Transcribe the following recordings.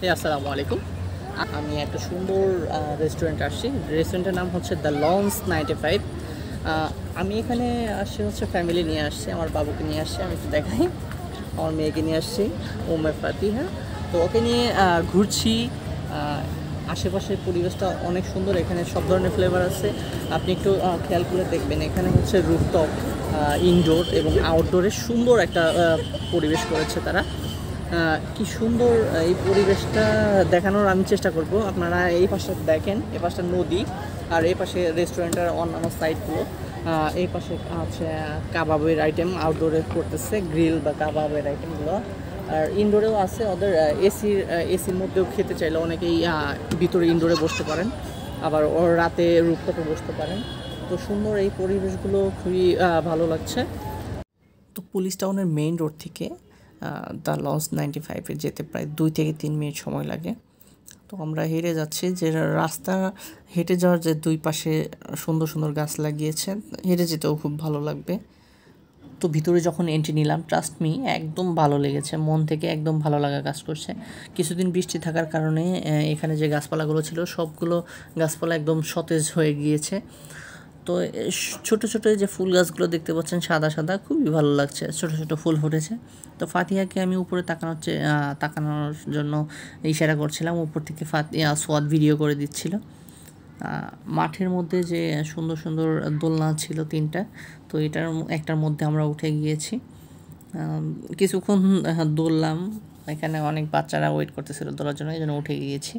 আসসালামু আলাইকুম। আমি একটা সুন্দর রেস্টুরেন্টে আসছি। রেস্টুরেন্টের নাম হচ্ছে দ্য লঞ্চ 95। আমি এখানে আসছি হচ্ছে ফ্যামিলি নিয়ে আসছি, আমার বাবুকে নিয়ে আসছি। আমি একটু দেখাই, আমার মেয়েকে নিয়ে আসছি, উম্মে ফাতিহা। তো ওকে নিয়ে ঘুরছি। আশেপাশের পরিবেশটা অনেক সুন্দর, এখানে সব ধরনের ফ্লেভার আছে। আপনি একটু খেয়াল করে দেখবেন, এখানে হচ্ছে রুফটপ, ইনডোর এবং আউটডোরের সুন্দর একটা পরিবেশ করেছে তারা। কি সুন্দর এই পরিবেশটা দেখানোর আমি চেষ্টা করব। আপনারা এই পাশটা দেখেন, এই পাশটা নদী, আর এই পাশে রেস্টুরেন্টের অন্যান্য সাইডগুলো। এই পাশে হচ্ছে কাবাবের আইটেম আউটডোরে করতেছে, গ্রিল বা কাবাবের আইটেমগুলো। আর ইনডোরেও আছে ওদের। এসির মধ্যেও খেতে চাইলে অনেকেই ভিতরে ইনডোরে বসতে পারেন, আবার রাতে রুফটপে বসতে পারেন। তো সুন্দর এই পরিবেশগুলো খুবই ভালো লাগছে। তো পুলিশ টাউনের মেইন রোড থেকে দ্য লঞ্চ 95-এ যেতে প্রায় 2 থেকে 3 মিনিট সময় লাগে। তো আমরা হেঁটে যাচ্ছি, যে রাস্তা হেঁটে যাওয়ার যে দুই পাশে সুন্দর সুন্দর গাছ লাগিয়েছে, হেঁটে যেতেও খুব ভালো লাগবে। তো ভিতরে যখন এন্ট্রি নিলাম, ট্রাস্ট মি, একদম ভালো লেগেছে, মন থেকে একদম ভালো লাগা কাজ করছে। কিছুদিন বৃষ্টি থাকার কারণে এখানে যে গাছপালাগুলো ছিল সবগুলো গাছপালা একদম সতেজ হয়ে গিয়েছে। তো ছোট ছোট যে ফুল গাছগুলো দেখতে পাচ্ছেন সাদা সাদা, খুবই ভালো লাগছে, ছোট ছোট ফুল ফুটেছে। তো ফাতিহাকে আমি উপরে তাকানোর জন্য ইশারা করছিলাম, উপর থেকে সোয়াদ ভিডিও করে দিচ্ছিল। মাঠের মধ্যে যে সুন্দর সুন্দর দোলনা ছিল 3টা, তো একটার মধ্যে আমরা উঠে গিয়েছি। কিছুক্ষণ দৌড়লাম, এখানে অনেক বাচ্চারা ওয়েট করতেছিল দৌড়ার জন্য, এই জন্য উঠে গিয়েছি।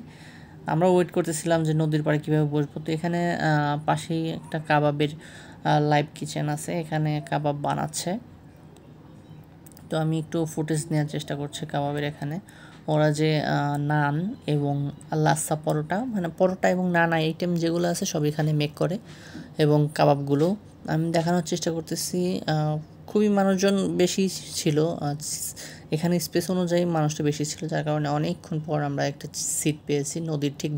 আমরা ওয়েট করতেছিলাম যে নদীর পাড়ে কীভাবে বসবো। তো এখানে পাশেই একটা কাবাবের লাইভ কিচেন আছে, এখানে কাবাব বানাচ্ছে। তো আমি একটু ফুটেজ নেওয়ার চেষ্টা করছি কাবাবের। এখানে ওরা যে নান এবং লাচ্ছা পরোটা, মানে পরোটা এবং নান আইটেম যেগুলো আছে সব এখানে মেক করে, এবং কাবাবগুলো আমি দেখানোর চেষ্টা করতেছি। খুবই মানুষজন বেশি ছিল এখানে, স্পেস অনুযায়ী মানুষটা বেশি ছিল, যার কারণে অনেকক্ষণ পর আমরা একটা সিট পেয়েছি, নদীর ঠিক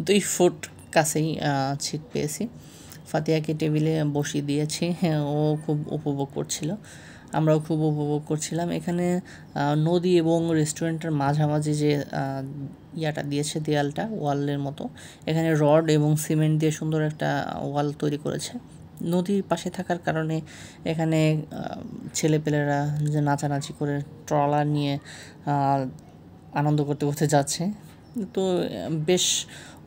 2 ফুট কাছেই সিট পেয়েছি। ফাতিহাকে টেবিলে বসিয়ে দিয়েছি, হ্যাঁ, ও খুব উপভোগ করছিল, আমরাও খুব উপভোগ করছিলাম। এখানে নদী এবং রেস্টুরেন্টের মাঝামাঝি যে ইয়াটা দিয়েছে, দেয়ালটা ওয়ালের মতো, এখানে রড এবং সিমেন্ট দিয়ে সুন্দর একটা ওয়াল তৈরি করেছে। নদীর পাশে থাকার কারণে এখানে ছেলেপেলেরা যে নাচানাচি করে ট্রলার নিয়ে আনন্দ করতে করতে যাচ্ছে। তো বেশ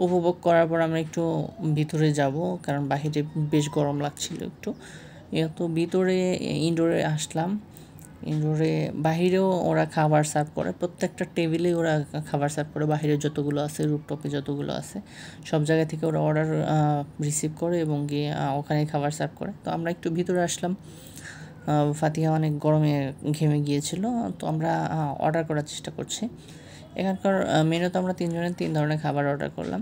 উপভোগ করার পর আমরা একটু ভিতরে যাব, কারণ বাহিরে বেশ গরম লাগছিল একটু। তো ভিতরে ইনডোরে আসলাম। ইনডোরে বাহিরেও ওরা খাবার সার্ভ করে, প্রত্যেকটা টেবিলেই ওরা খাবার সার্ভ করে। বাহিরে যতগুলো আছে, রুফটপে যতগুলো আছে, সব জায়গা থেকে ওরা অর্ডার রিসিভ করে এবং গিয়ে ওখানে খাবার সার্ভ করে। তো আমরা একটু ভিতরে আসলাম। ফাতিহা অনেক গরমে ঘেমে গিয়েছিল, তো আমরা অর্ডার করার চেষ্টা করছি। এখানকার মেনুতে আমরা 3 জনের 3 ধরনের খাবার অর্ডার করলাম।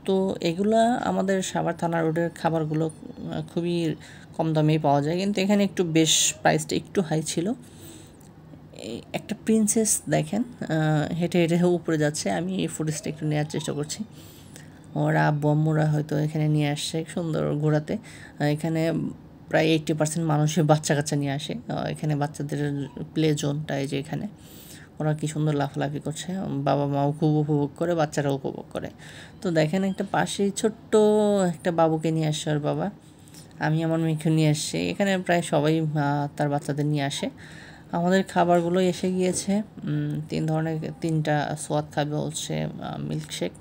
তো এগুলা আমাদের সাভার থানা রোডের খাবারগুলো খুবই কম দামেই পাওয়া যায়, কিন্তু এখানে একটু বেশ প্রাইসটা একটু হাই ছিল। একটা প্রিন্সেস দেখেন হেঁটে হেঁটে উপরে যাচ্ছে, আমি এই ফুটেজটা একটু নেওয়ার চেষ্টা করছি। ওরা আব্বু-আম্মুরা হয়তো এখানে নিয়ে আসছে সুন্দর ঘোরাতে। এখানে প্রায় 80% মানুষই বাচ্চা কাচ্চা নিয়ে আসে। এখানে বাচ্চাদের প্লে জোনটা, এই যে এখানে ওরা কি সুন্দর লাফালাফি করছে, বাবা মাও খুব উপভোগ করে, বাচ্চারাও উপভোগ করে। তো দেখেন একটা পাশেই ছোট্ট একটা বাবুকে নিয়ে আসছে ওর বাবা, আমি আমার মেয়েকে নিয়ে আসছি। এখানে প্রায় সবাই তার বাচ্চাদের নিয়ে আসে। আমাদের খাবারগুলো এসে গিয়েছে, 3টা সোয়াদ খাবে হচ্ছে মিল্কশেক,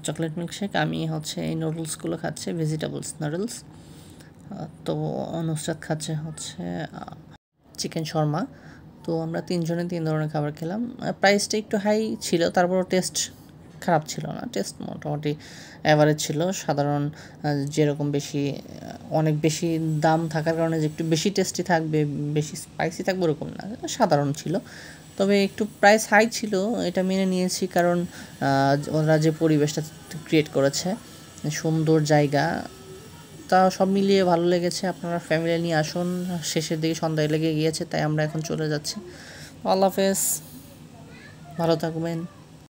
চকলেট মিল্কশেক। আমি হচ্ছে এই নুডলসগুলো খাচ্ছে, ভেজিটেবলস নুডলস। তো নুসরাত খাচ্ছে হচ্ছে চিকেন শর্মা। তো আমরা 3 জনে 3 ধরনের খাবার খেলাম। প্রাইসটা একটু হাই ছিল, তারপরও টেস্ট খারাপ ছিল না, টেস্ট মোটামুটি অ্যাভারেজ ছিল। সাধারণ যেরকম অনেক বেশি দাম থাকার কারণে যে একটু বেশি টেস্টি থাকবে, বেশি স্পাইসি থাকবে ওরকম না, সাধারণ ছিল। তবে একটু প্রাইস হাই ছিল, এটা মেনে নিয়েছি, কারণ ওরা যে পরিবেশটা ক্রিয়েট করেছে, সুন্দর জায়গা, তা সব মিলিয়ে ভালো লেগেছে। আপনারা ফ্যামিলি নিয়ে আসুন, শেষের দিকে সন্ধ্যায় লেগে গিয়েছে, তাই আমরা এখন চলে যাচ্ছি। আল্লাহ হাফেজ, ভালো থাকবেন।